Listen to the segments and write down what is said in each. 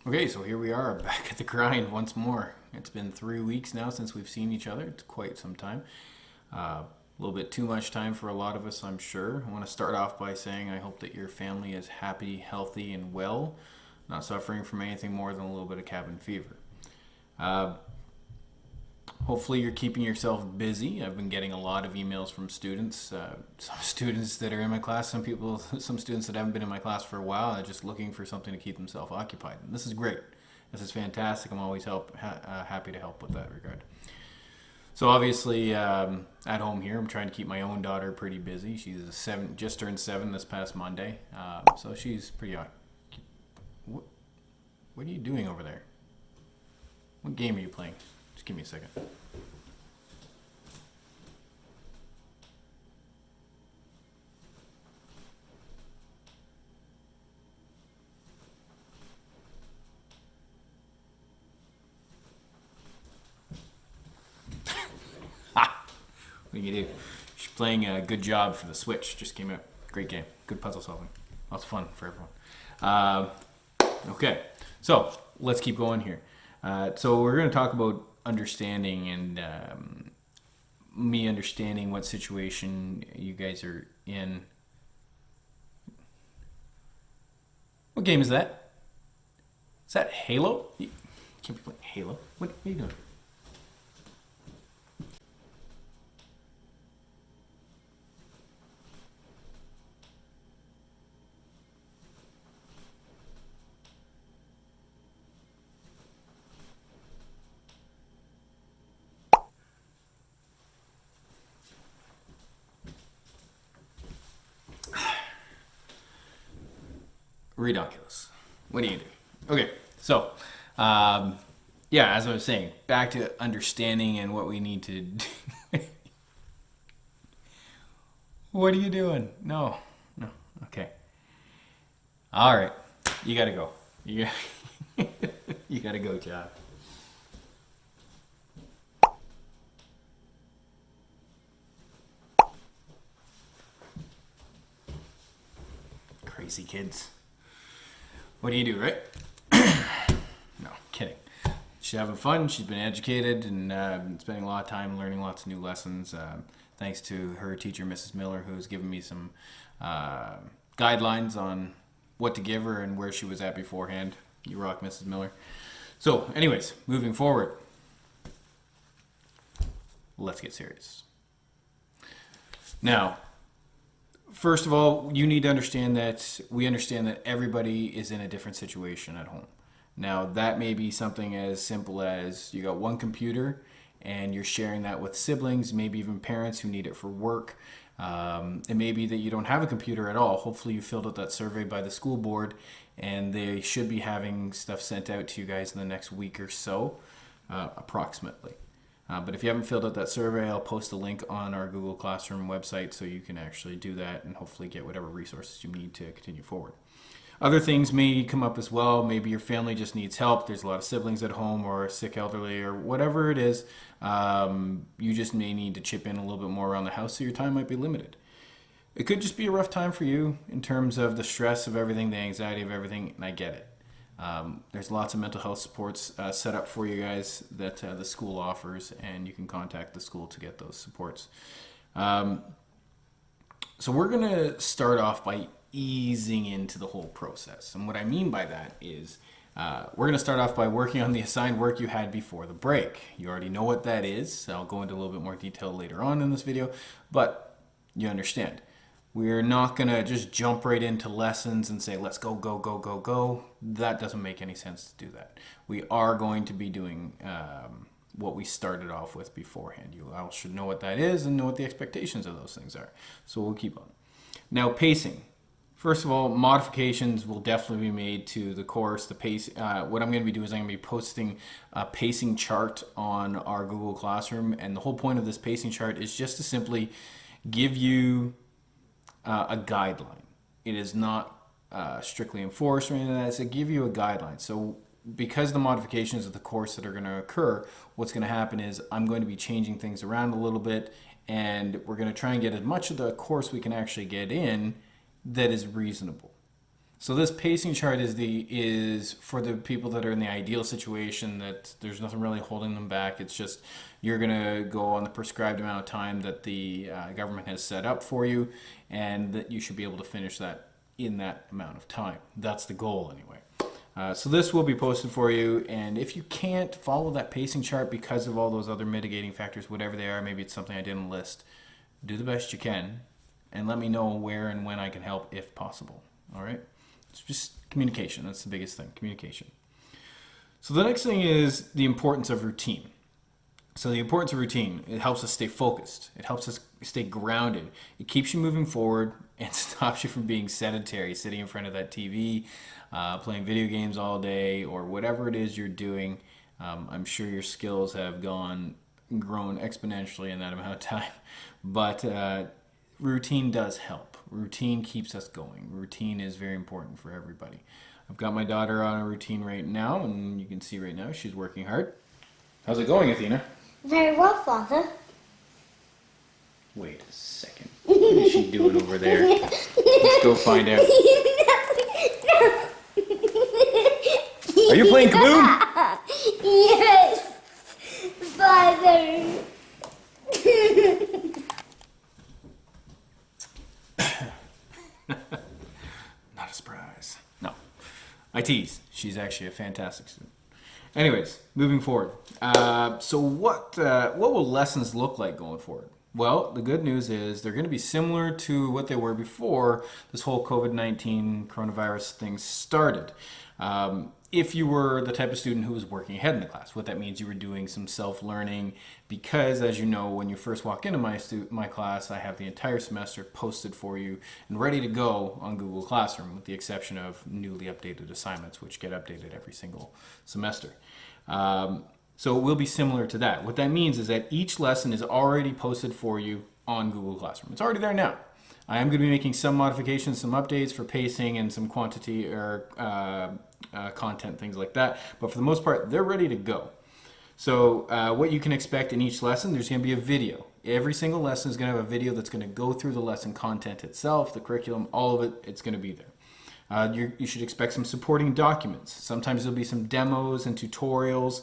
Okay, so here we are back at the grind once more. It's been 3 weeks now since we've seen each other. It's quite some time. A little bit too much time for a lot of us, I'm sure. I want to start off by saying I hope that your family is happy, healthy, and well, not suffering from anything more than a little bit of cabin fever. Uh, Hopefully, you're keeping yourself busy. I've been getting a lot of emails from students, some students that are in my class, some students that haven't been in my class for a while, and are just looking for something to keep themselves occupied. And this is great. This is fantastic. I'm always happy to help with that regard. So obviously, at home here, I'm trying to keep my own daughter pretty busy. She's just turned 7 this past Monday, so she's pretty. What are you doing over there? What game are you playing? Just give me a second. What do you do? She's playing a Good Job for the Switch. Just came out. Great game. Good puzzle solving. Lots of fun for everyone. Okay, so let's keep going here. So we're going to talk about understanding and me understanding what situation you guys are in. What game is that? Is that Halo? You can't be playing Halo. What are you doing? Ridiculous. What do you do? Okay, so yeah, as I was saying, back to understanding and what we need to do. What are you doing? No, no. Okay. All right, you gotta go. You you gotta go, Chad. Crazy kids. What do you do, right? No, kidding. She's having fun. She's been educated and spending a lot of time learning lots of new lessons. Thanks to her teacher, Mrs. Miller, who's given me some uh, guidelines on what to give her and where she was at beforehand. You rock, Mrs. Miller. So, anyways, moving forward, let's get serious. Now, first of all, you need to understand that we understand that everybody is in a different situation at home. Now, that may be something as simple as you got one computer and you're sharing that with siblings, maybe even parents who need it for work. It may be that you don't have a computer at all. Hopefully, you filled out that survey by the school board, and they should be having stuff sent out to you guys in the next week or so, approximately. But if you haven't filled out that survey, I'll post a link on our Google Classroom website so you can actually do that and hopefully get whatever resources you need to continue forward. Other things may come up as well. Maybe your family just needs help. There's a lot of siblings at home or a sick elderly or whatever it is. You just may need to chip in a little bit more around the house so your time might be limited. It could just be a rough time for you in terms of the stress of everything, the anxiety of everything, and I get it. There's lots of mental health supports set up for you guys that the school offers, and you can contact the school to get those supports. So we're going to start off by easing into the whole process. And what I mean by that is we're going to start off by working on the assigned work you had before the break. You already know what that is. I'll go into a little bit more detail later on in this video, but you understand. We're not going to just jump right into lessons and say, let's go, go, go, go, go. That doesn't make any sense to do that. We are going to be doing what we started off with beforehand. You all should know what that is and know what the expectations of those things are. So we'll keep on. Now, pacing. First of all, modifications will definitely be made to the course. The pace. What I'm going to be doing is I'm going to be posting a pacing chart on our Google Classroom, and the whole point of this pacing chart is just to simply give you a guideline. It is not strictly enforced or anything like that. It's to give you a guideline. So because the modifications of the course that are going to occur, what's going to happen is I'm going to be changing things around a little bit, and we're going to try and get as much of the course we can actually get in that is reasonable. So this pacing chart is for the people that are in the ideal situation that there's nothing really holding them back. It's just you're gonna go on the prescribed amount of time that the government has set up for you, and that you should be able to finish that in that amount of time. That's the goal anyway. So this will be posted for you, and if you can't follow that pacing chart because of all those other mitigating factors, whatever they are, maybe it's something I didn't list, do the best you can, and let me know where and when I can help if possible. All right? It's just communication. That's the biggest thing, communication. So the next thing is the importance of routine. So the importance of routine, it helps us stay focused. It helps us stay grounded. It keeps you moving forward and stops you from being sedentary, sitting in front of that TV, playing video games all day, or whatever it is you're doing. I'm sure your skills have grown exponentially in that amount of time. But routine does help. Routine keeps us going. Routine is very important for everybody. I've got my daughter on a routine right now, and you can see right now she's working hard. How's it going, Athena? Very well, Father. Wait a second. What is she doing over there? Let's go find out. Are you playing Kaboom? Yes, Father. Not a surprise. No. I tease. She's actually a fantastic student. Anyways, moving forward. So what will lessons look like going forward? Well, the good news is they're going to be similar to what they were before this whole COVID-19 coronavirus thing started. If you were the type of student who was working ahead in the class, what that means you were doing some self-learning, because as you know, when you first walk into my class, I have the entire semester posted for you and ready to go on Google Classroom, with the exception of newly updated assignments, which get updated every single semester. So it will be similar to that. What that means is that each lesson is already posted for you on Google Classroom. It's already there now. I am going to be making some modifications, some updates for pacing and some quantity or content, things like that. But for the most part, they're ready to go. So what you can expect in each lesson, there's going to be a video. Every single lesson is going to have a video that's going to go through the lesson content itself, the curriculum, all of it. It's going to be there. You should expect some supporting documents. Sometimes there'll be some demos and tutorials,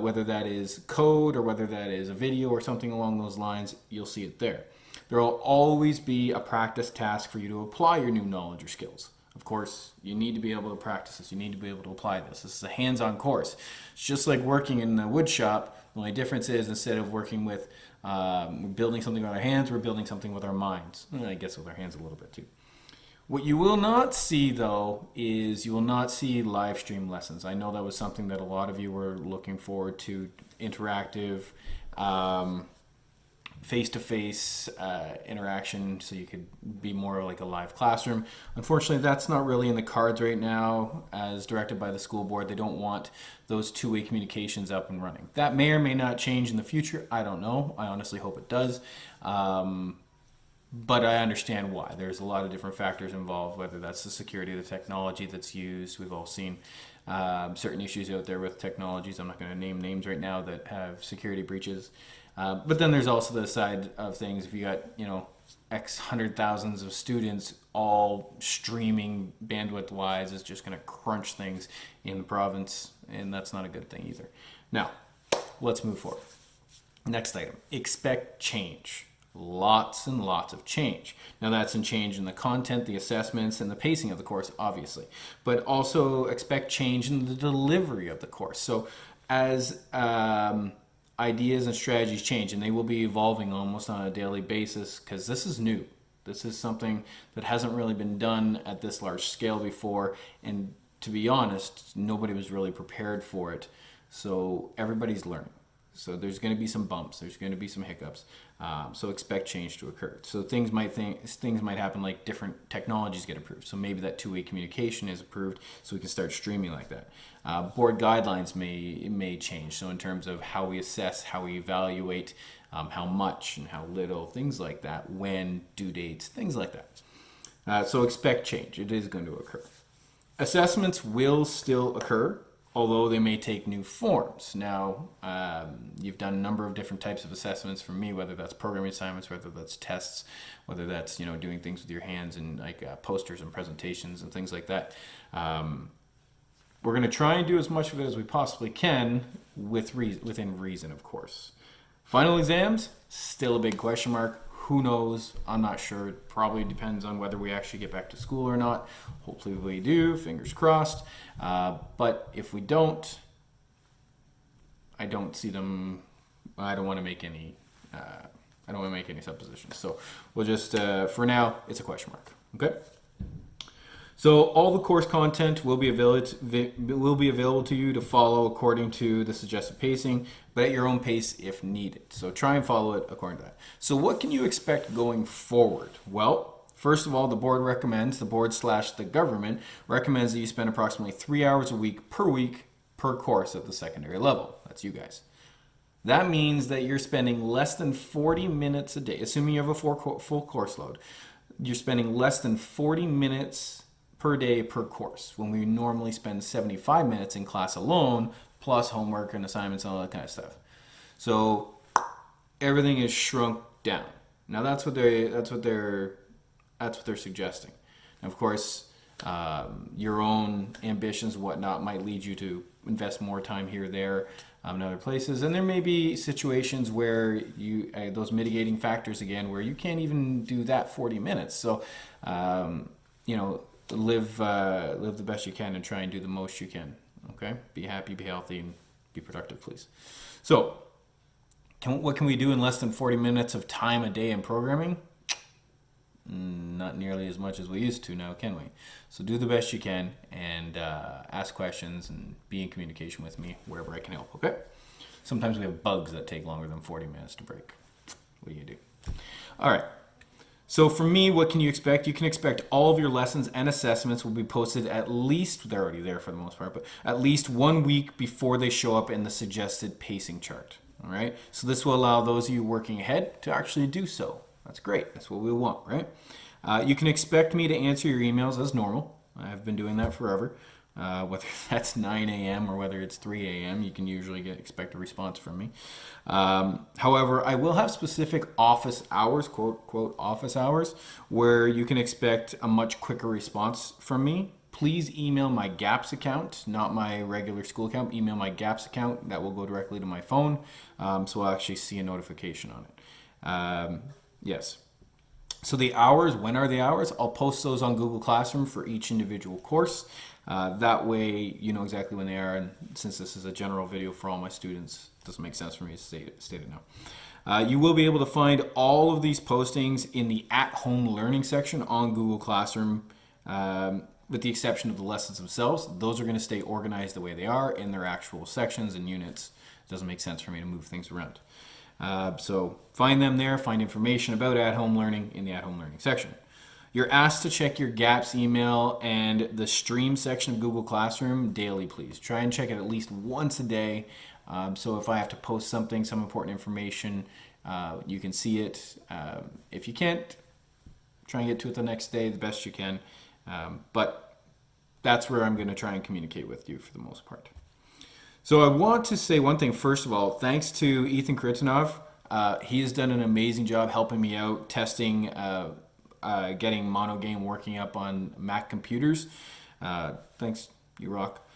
whether that is code or whether that is a video or something along those lines. You'll see it there. There will always be a practice task for you to apply your new knowledge or skills. Of course, you need to be able to practice this. You need to be able to apply this. This is a hands-on course. It's just like working in the wood shop. The only difference is instead of working with building something with our hands, we're building something with our minds. And I guess with our hands a little bit too. What you will not see, though, is you will not see live stream lessons. I know that was something that a lot of you were looking forward to, interactive, face-to-face interaction, so you could be more like a live classroom. Unfortunately, that's not really in the cards right now. As directed by the school board, they don't want those two-way communications up and running. That may or may not change in the future. I don't know. I honestly hope it does. But I understand why. There's a lot of different factors involved, whether that's the security of the technology that's used. We've all seen certain issues out there with technologies. I'm not going to name names right now that have security breaches. But then there's also the side of things. If you got, X hundred thousands of students all streaming bandwidth-wise, it's just going to crunch things in the province, and that's not a good thing either. Now, let's move forward. Next item, expect change. Lots and lots of change. Now that's in change in the content, the assessments, and the pacing of the course, obviously. But also expect change in the delivery of the course. So as ideas and strategies change, and they will be evolving almost on a daily basis, because this is new. This is something that hasn't really been done at this large scale before, and to be honest, nobody was really prepared for it. So everybody's learning. So there's going to be some bumps. There's going to be some hiccups. So expect change to occur. So things might happen, like different technologies get approved. So maybe that two-way communication is approved, so we can start streaming like that. Board guidelines may change. So in terms of how we assess, how we evaluate, how much and how little, things like that. When, due dates, things like that. So expect change. It is going to occur. Assessments will still occur. although they may take new forms. Now, you've done a number of different types of assessments from me, whether that's programming assignments, whether that's tests, whether that's doing things with your hands and like posters and presentations and things like that. We're going to try and do as much of it as we possibly can within reason, of course. Final exams, still a big question mark. Who knows? I'm not sure. It probably depends on whether we actually get back to school or not. Hopefully we do, fingers crossed. But if we don't, I don't see them. I don't want to make any. I don't want to make any suppositions. So we'll just, for now, it's a question mark. Okay. So all the course content will be available to you to follow according to the suggested pacing, but at your own pace if needed. So try and follow it according to that. So what can you expect going forward? Well, first of all, the board / the government recommends that you spend approximately 3 hours a week per course at the secondary level. That's you guys. That means that you're spending less than 40 minutes a day, assuming you have a full course load. You're spending less than 40 minutes per day per course, when we normally spend 75 minutes in class alone, plus homework and assignments and all that kind of stuff. So everything is shrunk down. Now that's what they're suggesting. And of course, your own ambitions and whatnot might lead you to invest more time here, there, in other places. And there may be situations where you those mitigating factors again, where you can't even do that 40 minutes. So live the best you can and try and do the most you can. Okay, be happy, be healthy, and be productive, please. So what can we do in less than 40 minutes of time a day in programming? Not nearly as much as we used to now, can we? So do the best you can and ask questions and be in communication with me wherever I can help. Okay, sometimes we have bugs that take longer than 40 minutes to break. What do you do? All right. So for me, what can you expect? You can expect all of your lessons and assessments will be posted at least, they're already there for the most part, but at least 1 week before they show up in the suggested pacing chart. All right. So this will allow those of you working ahead to actually do so. That's great. That's what we want, right? You can expect me to answer your emails as normal. I've been doing that forever. Whether that's 9 a.m. or whether it's 3 a.m., you can usually expect a response from me. However, I will have specific office hours, quote, office hours, where you can expect a much quicker response from me. Please email my GAPS account, not my regular school account. Email my GAPS account. That will go directly to my phone, so I'll actually see a notification on it. Yes. So the hours, when are the hours? I'll post those on Google Classroom for each individual course. That way you know exactly when they are, and since this is a general video for all my students, it doesn't make sense for me to state it now. You will be able to find all of these postings in the at-home learning section on Google Classroom, with the exception of the lessons themselves. Those are going to stay organized the way they are in their actual sections and units. It doesn't make sense for me to move things around. So find them there, find information about at-home learning in the at-home learning section. You're asked to check your GAPS email and the stream section of Google Classroom daily, please. Try and check it at least once a day. So if I have to post some important information, you can see it. If you can't, try and get to it the next day the best you can. But that's where I'm going to try and communicate with you for the most part. So I want to say one thing. First of all, thanks to Ethan Kritinov. He has done an amazing job helping me out, testing, getting MonoGame working up on Mac computers. Thanks, you rock.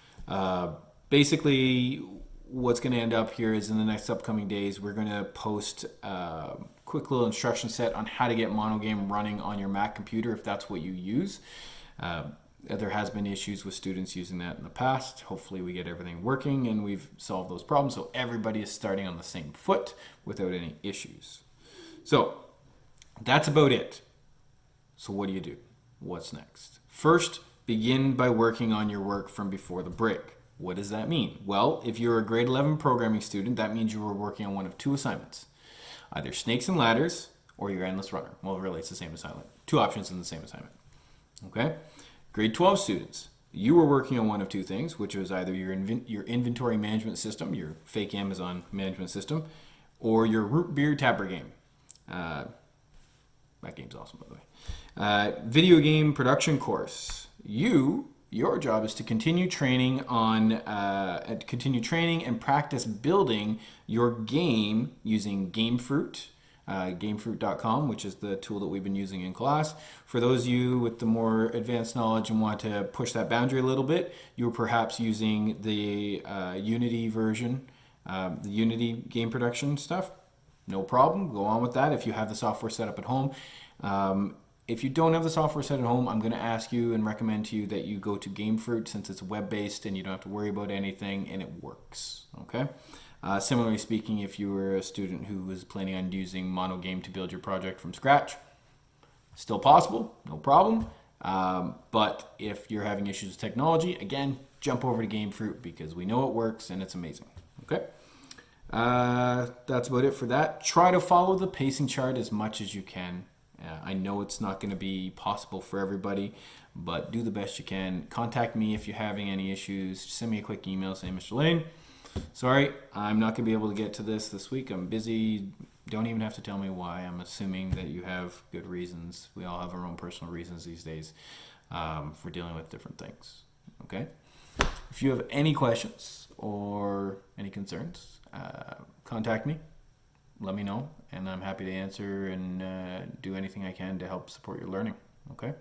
Basically, what's going to end up here is in the next upcoming days, we're going to post a quick little instruction set on how to get MonoGame running on your Mac computer if that's what you use. There has been issues with students using that in the past. Hopefully we get everything working and we've solved those problems so everybody is starting on the same foot without any issues. So that's about it. So what do you do? What's next? First, begin by working on your work from before the break. What does that mean? Well, if you're a grade 11 programming student, that means you were working on one of two assignments. Either Snakes and Ladders or your Endless Runner. Well, really it's the same assignment. Two options in the same assignment. Okay? Grade 12 students, you were working on one of two things, which was either your inventory management system, your fake Amazon management system, or your root beer tapper game. That game's awesome, by the way. Video game production course. You your job is to continue training and practice building your game using GameFruit, gamefruit.com, which is the tool that we've been using in class. For those of you with the more advanced knowledge and want to push that boundary a little bit, you're perhaps using the Unity version, the Unity game production stuff. No problem. Go on with that if you have the software set up at home. If you don't have the software set at home, I'm going to ask you and recommend to you that you go to GameFruit, since it's web-based and you don't have to worry about anything, and it works. Okay. Similarly speaking, if you were a student who was planning on using MonoGame to build your project from scratch, still possible, no problem. But if you're having issues with technology, again, jump over to GameFruit because we know it works and it's amazing. Okay. That's about it for that. Try to follow the pacing chart as much as you can. I know it's not going to be possible for everybody, but do the best you can. Contact me if you're having any issues. Just send me a quick email saying, Mr. Lane, sorry, I'm not going to be able to get to this week. I'm busy. Don't even have to tell me why. I'm assuming that you have good reasons. We all have our own personal reasons these days for dealing with different things. Okay? If you have any questions or any concerns, contact me. Let me know, and I'm happy to answer and do anything I can to help support your learning. Okay?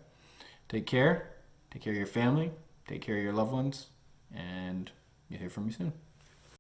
Take care. Take care of your family. Take care of your loved ones. And you'll hear from me soon.